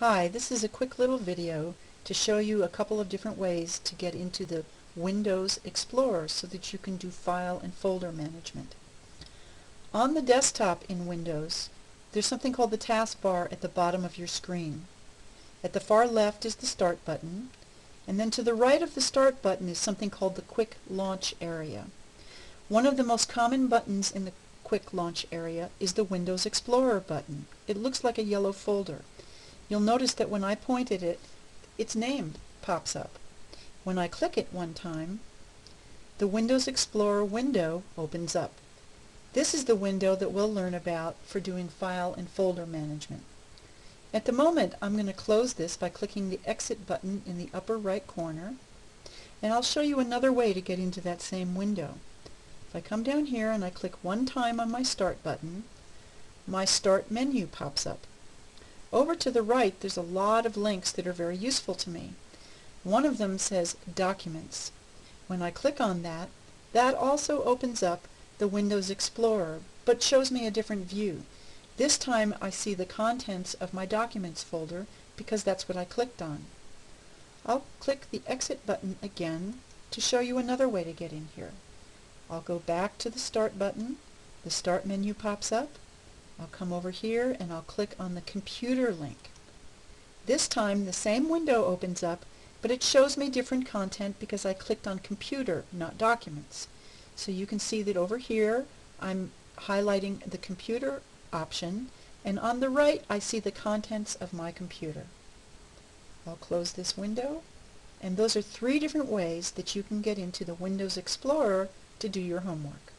Hi, this is a quick little video to show you a couple of different ways to get into the Windows Explorer so that you can do file and folder management. On the desktop in Windows, there's something called the taskbar at the bottom of your screen. At the far left is the Start button, and then to the right of the Start button is something called the Quick Launch area. One of the most common buttons in the Quick Launch area is the Windows Explorer button. It looks like a yellow folder. You'll notice that when I point at it, its name pops up. When I click it one time, the Windows Explorer window opens up. This is the window that we'll learn about for doing file and folder management. At the moment, I'm going to close this by clicking the Exit button in the upper right corner, and I'll show you another way to get into that same window. If I come down here and I click one time on my Start button, my Start menu pops up. Over to the right, there's a lot of links that are very useful to me. One of them says Documents. When I click on that, that also opens up the Windows Explorer, but shows me a different view. This time I see the contents of my Documents folder because that's what I clicked on. I'll click the Exit button again to show you another way to get in here. I'll go back to the Start button. The Start menu pops up. I'll come over here and I'll click on the Computer link. This time the same window opens up, but it shows me different content because I clicked on Computer, not Documents. So you can see that over here I'm highlighting the Computer option, and on the right I see the contents of my computer. I'll close this window, and those are three different ways that you can get into the Windows Explorer to do your homework.